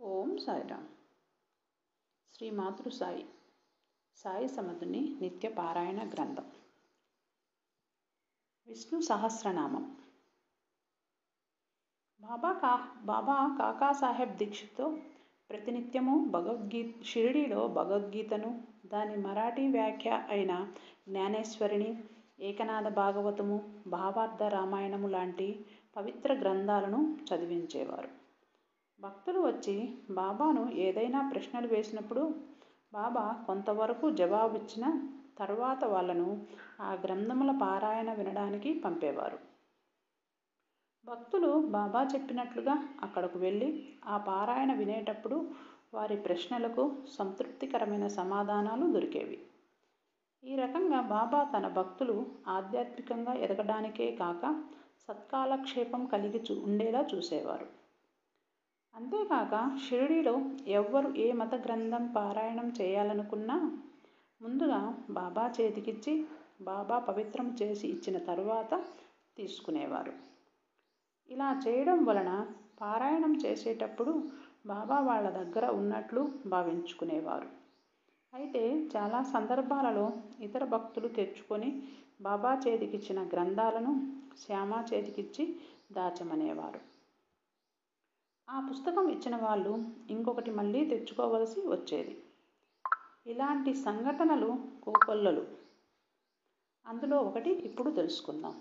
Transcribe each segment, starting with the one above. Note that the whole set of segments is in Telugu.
ఓం సాయిరామ్. శ్రీ మాతృ సాయి సాయి సమతుని నిత్య పారాయణ గ్రంథం. విష్ణు సహస్రనామం. బాబా కాకాసాహెబ్ దీక్షిత్తో ప్రతినిత్యము షిరిడీలో భగవద్గీతను, దాని మరాఠీ వ్యాఖ్య అయిన జ్ఞానేశ్వరిని, ఏకనాథ భాగవతము, భావార్థ రామాయణము లాంటి పవిత్ర గ్రంథాలను చదివించేవారు. భక్తులు వచ్చి బాబాను ఏదైనా ప్రశ్నలు వేసినప్పుడు బాబా కొంతవరకు జవాబిచ్చిన తర్వాత వాళ్ళను ఆ గ్రంథముల పారాయణ వినడానికి పంపేవారు. భక్తులు బాబా చెప్పినట్లుగా అక్కడకు వెళ్ళి ఆ పారాయణ వినేటప్పుడు వారి ప్రశ్నలకు సంతృప్తికరమైన సమాధానాలు దొరికేవి. ఈ రకంగా బాబా తన భక్తులు ఆధ్యాత్మికంగా ఎదగడానికే కాక సత్కాలక్షేపం కలిగి ఉండేలా చూసేవారు. అంతేకాక షిరిడీలో ఎవ్వరు ఏ మత గ్రంథం పారాయణం చేయాలనుకున్నా ముందుగా బాబా చేతికిచ్చి బాబా పవిత్రం చేసి ఇచ్చిన తరువాత తీసుకునేవారు. ఇలా చేయడం వలన పారాయణం చేసేటప్పుడు బాబా వాళ్ళ దగ్గర ఉన్నట్లు భావించుకునేవారు. అయితే చాలా సందర్భాలలో ఇతర భక్తులు తెచ్చుకొని బాబా చేతికిచ్చిన గ్రంథాలను శ్యామ చేతికిచ్చి దాచమనేవారు. ఆ పుస్తకం ఇచ్చిన వాళ్ళు ఇంకొకటి మళ్ళీ తెచ్చుకోవలసి వచ్చేది. ఇలాంటి సంఘటనలు కోకొల్లలు. అందులో ఒకటి ఇప్పుడు తెలుసుకుందాం.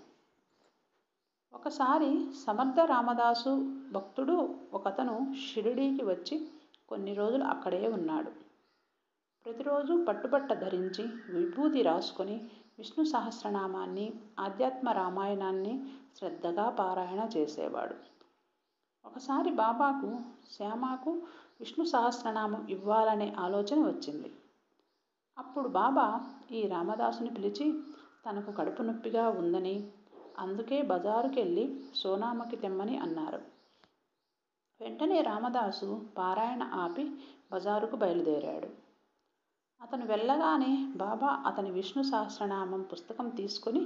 ఒకసారి సమర్థ రామదాసు భక్తుడు ఒకతను షిరిడీకి వచ్చి కొన్ని రోజులు అక్కడే ఉన్నాడు. ప్రతిరోజు పట్టుబట్ట ధరించి విభూతి రాసుకొని విష్ణు సహస్రనామాన్ని, ఆధ్యాత్మ రామాయణాన్ని శ్రద్ధగా పారాయణ చేసేవాడు. ఒకసారి బాబాకు శ్యామకు విష్ణు సహస్రనామం ఇవ్వాలనే ఆలోచన వచ్చింది. అప్పుడు బాబా ఈ రామదాసుని పిలిచి తనకు కడుపు నొప్పిగా ఉందని, అందుకే బజారుకెళ్ళి సోనామకి తెమ్మని అన్నారు. వెంటనే రామదాసు పారాయణ ఆపి బజారుకు బయలుదేరాడు. అతను వెళ్ళగానే బాబా అతని విష్ణు సహస్రనామం పుస్తకం తీసుకొని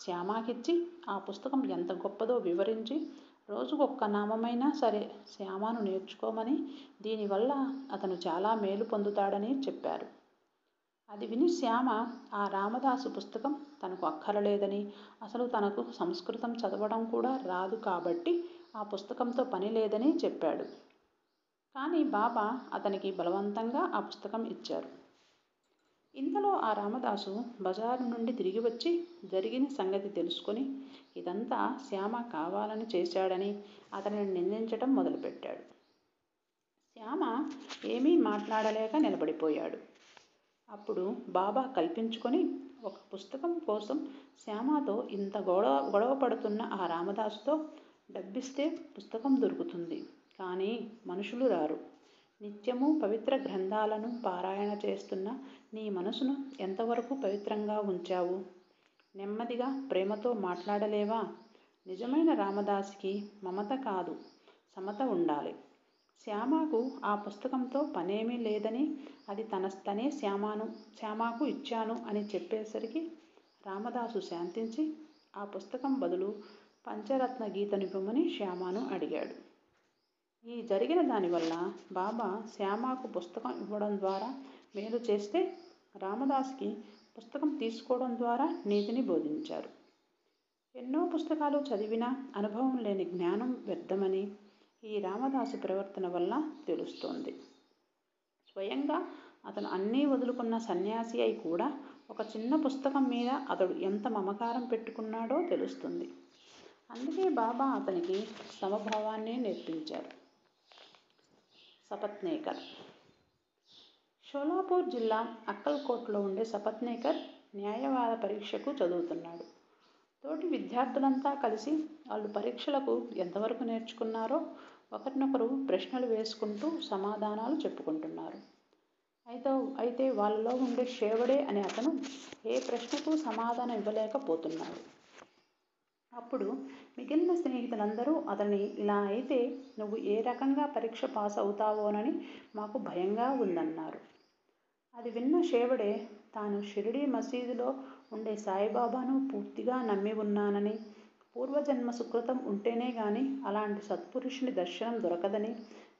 శ్యామకిచ్చి ఆ పుస్తకం ఎంత గొప్పదో వివరించి, రోజుకొక్క నామమైనా సరే శ్యామను నేర్చుకోమని, దీనివల్ల అతను చాలా మేలు పొందుతాడని చెప్పారు. అది విని శ్యామ ఆ రామదాసు పుస్తకం తనకు అక్కరలేదని, అసలు తనకు సంస్కృతం చదవడం కూడా రాదు కాబట్టి ఆ పుస్తకంతో పని లేదని చెప్పాడు. కానీ బాబా అతనికి బలవంతంగా ఆ పుస్తకం ఇచ్చారు. ఇంతలో ఆ రామదాసు బజారు నుండి తిరిగి వచ్చి జరిగిన సంగతి తెలుసుకొని ఇదంతా శ్యామ కావాలని చేశాడని అతనిని నిందించటం మొదలుపెట్టాడు. శ్యామ ఏమీ మాట్లాడలేక నిలబడిపోయాడు. అప్పుడు బాబా కల్పించుకొని ఒక పుస్తకం కోసం శ్యామతో ఇంత గొడవ పడుతున్న ఆ రామదాసుతో డబ్బిస్తే పుస్తకం దొరుకుతుంది, కానీ మనుషులు రారు. నిత్యము పవిత్ర గ్రంథాలను పారాయణ చేస్తున్న నీ మనసును ఎంతవరకు పవిత్రంగా ఉంచావు? నెమ్మదిగా ప్రేమతో మాట్లాడలేవా? నిజమైన రామదాసికి మమత కాదు, సమత ఉండాలి. శ్యామకు ఆ పుస్తకంతో పనేమీ లేదని, అది తనే శ్యామకు ఇచ్చాను అని చెప్పేసరికి రామదాసు శాంతించి ఆ పుస్తకం బదులు పంచరత్న గీతనివ్వమని శ్యామను అడిగాడు. ఈ జరిగిన దానివల్ల బాబా శ్యామకు పుస్తకం ఇవ్వడం ద్వారా మేలు చేస్తే, రామదాస్కి పుస్తకం తీసుకోవడం ద్వారా నీతిని బోధించారు. ఎన్నో పుస్తకాలు చదివినా అనుభవం లేని జ్ఞానం వ్యర్థమని ఈ రామదాసు ప్రవర్తన వల్ల తెలుస్తోంది. స్వయంగా అతను అన్నీ వదులుకున్న సన్యాసి అయి కూడా ఒక చిన్న పుస్తకం మీద అతడు ఎంత మమకారం పెట్టుకున్నాడో తెలుస్తుంది. అందుకే బాబా అతనికి సమభావాన్ని నేర్పించారు. సపత్నేకర్. షోలాపూర్ జిల్లా అక్కల్కోట్లో ఉండే సపత్నేకర్ న్యాయవాద పరీక్షకు చదువుతున్నాడు. తోటి విద్యార్థులంతా కలిసి వాళ్ళు పరీక్షలకు ఎంతవరకు నేర్చుకున్నారో ఒకరినొకరు ప్రశ్నలు వేసుకుంటూ సమాధానాలు చెప్పుకుంటున్నారు. అయితే వాళ్ళలో ఉండే షేవడే అనే అతను ఏ ప్రశ్నకు సమాధానం ఇవ్వలేకపోతున్నాడు. అప్పుడు మిగిలిన స్నేహితులందరూ అతన్ని, ఇలా అయితే నువ్వు ఏ రకంగా పరీక్ష పాస్ అవుతావోనని మాకు భయంగా ఉందన్నారు. అది విన్న షేవడే తాను షిరిడీ మసీదులో ఉండే సాయిబాబాను పూర్తిగా నమ్మి ఉన్నానని, పూర్వజన్మ సుకృతం ఉంటేనే గాని అలాంటి సత్పురుషుని దర్శనం దొరకదని,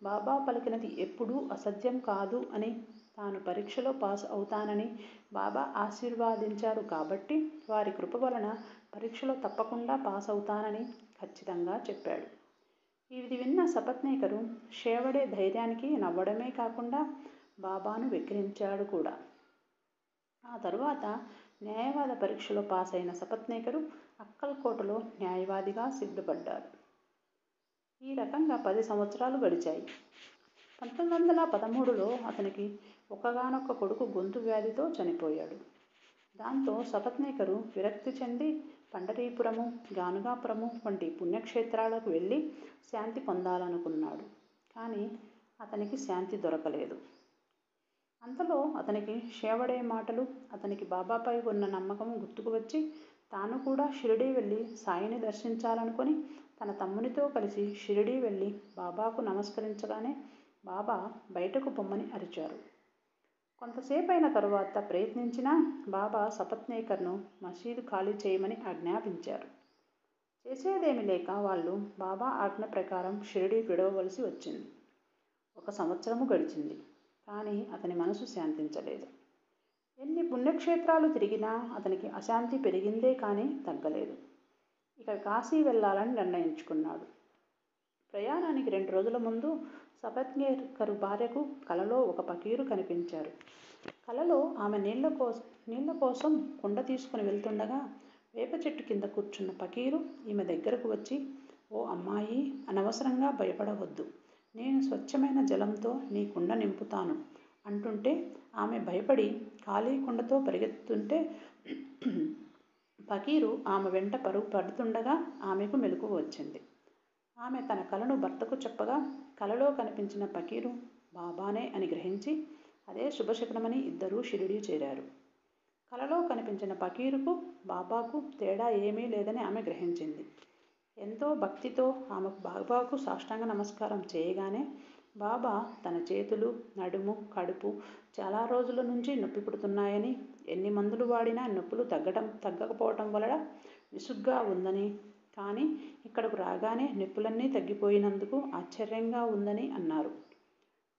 బాబా పలికినది ఎప్పుడూ అసత్యం కాదు అని, తాను పరీక్షలో పాస్ అవుతానని బాబా ఆశీర్వాదించారు కాబట్టి వారి కృప వలన పరీక్షలో తప్పకుండా పాస్ అవుతానని ఖచ్చితంగా చెప్పాడు. ఇది విన్న సపత్నేకరు షేవడే ధైర్యానికి నవ్వడమే కాకుండా బాబాను వెక్కిరించాడు కూడా. ఆ తరువాత న్యాయవాద పరీక్షలో పాస్ అయిన సపత్నేకరు అక్కల్కోటలో న్యాయవాదిగా సిద్ధపడ్డాడు. ఈ రకంగా 10 సంవత్సరాలు గడిచాయి. 1913లో అతనికి ఒక్కగానొక్క కొడుకు గొంతు వ్యాధితో చనిపోయాడు. దాంతో సపత్నేకరు విరక్తి చెంది పండరీపురము, గానుగాపురము వంటి పుణ్యక్షేత్రాలకు వెళ్ళి శాంతి పొందాలనుకున్నాడు. కానీ అతనికి శాంతి దొరకలేదు. అంతలో అతనికి షేవడే మాటలు, అతనికి బాబాపై ఉన్న నమ్మకం గుర్తుకు వచ్చి తాను కూడా షిరిడీ వెళ్ళి సాయిని దర్శించాలనుకొని తన తమ్మునితో కలిసి షిరిడీ వెళ్ళి బాబాకు నమస్కరించగానే బాబా బయటకు పొమ్మని అరిచారు. కొంతసేపు అయిన తరువాత ప్రయత్నించినా బాబా సపత్నేకర్ను మసీదు ఖాళీ చేయమని ఆజ్ఞాపించారు. చేసేదేమీ లేక వాళ్ళు బాబా ఆజ్ఞ ప్రకారం షిరిడీ విడవవలసి వచ్చింది. 1 సంవత్సరము గడిచింది. కానీ అతని మనసు శాంతించలేదు. ఎన్ని పుణ్యక్షేత్రాలు తిరిగినా అతనికి అశాంతి పెరిగిందే కానీ తగ్గలేదు. ఇక కాశీ వెళ్ళాలని నిర్ణయించుకున్నాడు. ప్రయాణానికి 2 రోజుల ముందు సపత్నేకరు భార్యకు కలలో ఒక పకీరు కనిపించారు. కలలో ఆమె నీళ్ల కోసం కుండ తీసుకుని వెళ్తుండగా వేప చెట్టు కింద కూర్చున్న పకీరు ఈమె దగ్గరకు వచ్చి, ఓ అమ్మాయి, అనవసరంగా భయపడవద్దు, నేను స్వచ్ఛమైన జలంతో నీ కుండ నింపుతాను అంటుంటే ఆమె భయపడి ఖాళీ కుండతో పరిగెత్తుతుంటే పకీరు ఆమె వెంట పరుగు పడుతుండగా ఆమెకు మెలకువ వచ్చింది. ఆమె తన కలను భర్తకు చెప్పగా కలలో కనిపించిన పకీరు బాబానే అని గ్రహించి అదే శుభశకునమని ఇద్దరూ షిరిడీ చేరారు. కలలో కనిపించిన పకీరుకు బాబాకు తేడా ఏమీ లేదని ఆమె గ్రహించింది. ఎంతో భక్తితో ఆమె బాబాకు సాష్టాంగ నమస్కారం చేయగానే బాబా తన చేతులు, నడుము, కడుపు చాలా రోజుల నుంచి నొప్పి పుడుతున్నాయని, ఎన్ని మందులు వాడినా నొప్పులు తగ్గకపోవటం వలన విసుగ్గా ఉందని, కానీ ఇక్కడకు రాగానే నొప్పులన్నీ తగ్గిపోయినందుకు ఆశ్చర్యంగా ఉందని అన్నారు.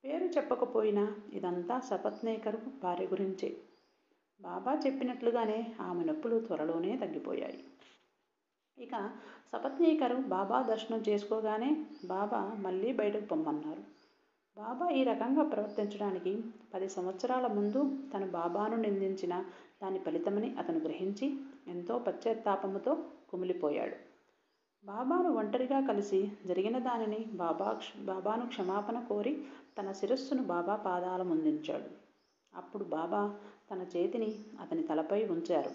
పేరు చెప్పకపోయినా ఇదంతా సపత్నేకరు భార్య గురించే. బాబా చెప్పినట్లుగానే ఆమె నొప్పులు త్వరలోనే తగ్గిపోయాయి. ఇక సపత్నేకరు బాబా దర్శనం చేసుకోగానే బాబా మళ్ళీ బయటకు పొమ్మన్నారు. బాబా ఈ రకంగా ప్రవర్తించడానికి 10 సంవత్సరాల ముందు తను బాబాను నిందించిన దాని ఫలితమని అతను గ్రహించి ఎంతో పశ్చాత్తాపముతో కుమిలిపోయాడు. బాబాను ఒంటరిగా కలిసి జరిగిన దానిని బాబాను క్షమాపణ కోరి తన శిరస్సును బాబా పాదాల ముందుంచాడు. అప్పుడు బాబా తన చేతిని అతని తలపై ఉంచారు.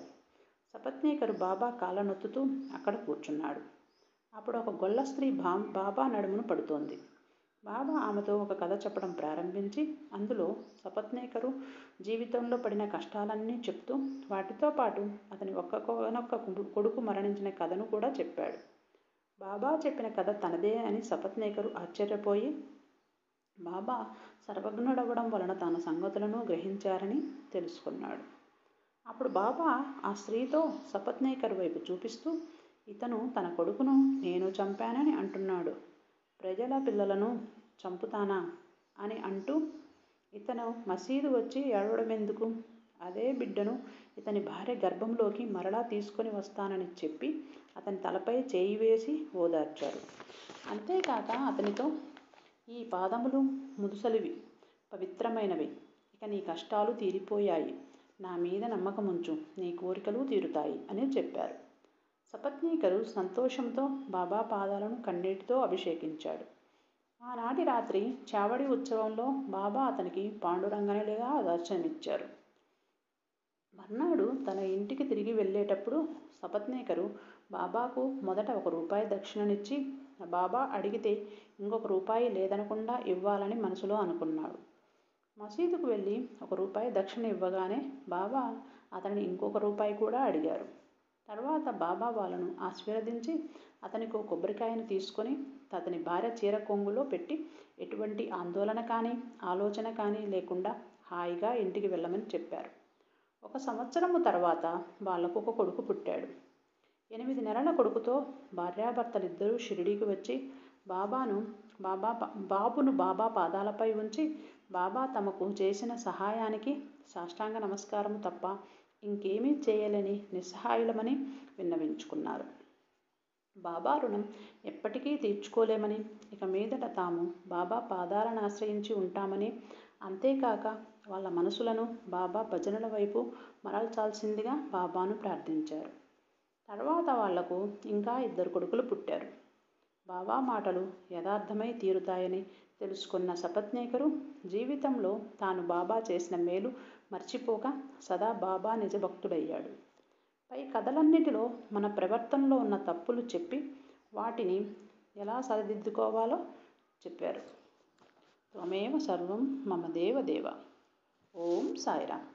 సపత్నేకరు బాబా కాళ్ళనొత్తుతూ అక్కడ కూర్చున్నాడు. అప్పుడు ఒక గొల్ల స్త్రీ బాబా నడుమును పడుతోంది. బాబా ఆమెతో ఒక కథ చెప్పడం ప్రారంభించి అందులో సపత్నేకరు జీవితంలో పడిన కష్టాలన్నీ చెప్తూ వాటితో పాటు అతని ఒక్కొక్క కొడుకు మరణించిన కథను కూడా చెప్పాడు. బాబా చెప్పిన కథ తనదే అని సపత్నేకరు ఆశ్చర్యపోయి బాబా సర్వజ్ఞుడవ్వడం వలన తన సంగతులను గ్రహించారని తెలుసుకున్నాడు. అప్పుడు బాబా ఆ స్త్రీతో సపత్నేకరు వైపు చూపిస్తూ, ఇతను తన కొడుకును నేను చంపానని అంటున్నాడు, ప్రజల పిల్లలను చంపుతానా అని అంటూ ఇతను మసీదు వచ్చి ఏడవడమెందుకు, అదే బిడ్డను ఇతని భార్య గర్భంలోకి మరలా తీసుకొని వస్తానని చెప్పి అతని తలపై చేయి వేసి ఓదార్చారు. అంతేకాక అతనితో, ఈ పాదములు ముదుసలివి, పవిత్రమైనవి, ఇక నీ కష్టాలు తీరిపోయాయి, నా మీద నమ్మకముంచు, నీ కోరికలు తీరుతాయి అని చెప్పారు. సపత్నేకరు సంతోషంతో బాబా పాదాలను కన్నీటితో అభిషేకించాడు. ఆనాటి రాత్రి చావడి ఉత్సవంలో బాబా అతనికి పాండురంగనిగా దర్శనమిచ్చారు. మర్నాడు తన ఇంటికి తిరిగి వెళ్ళేటప్పుడు సపత్నేకరు బాబాకు మొదట ₹1 దక్షిణనిచ్చి బాబా అడిగితే ఇంకొక రూపాయి లేదనకుండా ఇవ్వాలని మనసులో అనుకున్నాడు. మసీదుకు వెళ్ళి ₹1 దక్షిణ ఇవ్వగానే బాబా అతనిని ఇంకొక రూపాయి కూడా అడిగారు. తర్వాత బాబా వాళ్ళను ఆశీర్వదించి అతనికి ఒక కొబ్బరికాయను తీసుకొని అతని భార్య చీర కొంగులో పెట్టి ఎటువంటి ఆందోళన కానీ ఆలోచన కానీ లేకుండా హాయిగా ఇంటికి వెళ్ళమని చెప్పారు. 1 సంవత్సరము తర్వాత వాళ్లకు ఒక కొడుకు పుట్టాడు. 8 నెలల కొడుకుతో భార్యాభర్తలిద్దరూ షిరిడీకి వచ్చి బాబును బాబా పాదాలపై ఉంచి బాబా తమకు చేసిన సహాయానికి సాష్టాంగ నమస్కారము తప్ప ఇంకేమీ చేయలేని నిస్సహాయులమని విన్నవించుకున్నారు. బాబా రుణం ఎప్పటికీ తీర్చుకోలేమని, ఇక మీదట తాము బాబా పాదాలను ఆశ్రయించి ఉంటామని, అంతేకాక వాళ్ళ మనసులను బాబా భజనల వైపు మరల్చాల్సిందిగా బాబాను ప్రార్థించారు. తర్వాత వాళ్లకు ఇంకా 2 కొడుకులు పుట్టారు. బాబా మాటలు యథార్థమై తీరుతాయని తెలుసుకున్న సపత్నీకరు జీవితంలో తాను బాబా చేసిన మేలు మర్చిపోక సదా బాబా నిజభక్తుడయ్యాడు. పై కథలన్నిటిలో మన ప్రవర్తనలో ఉన్న తప్పులు చెప్పి వాటిని ఎలా సరిదిద్దుకోవాలో చెప్పారు. త్వమేవ సర్వం మమ దేవ దేవ. ఓం సాయిరామ్.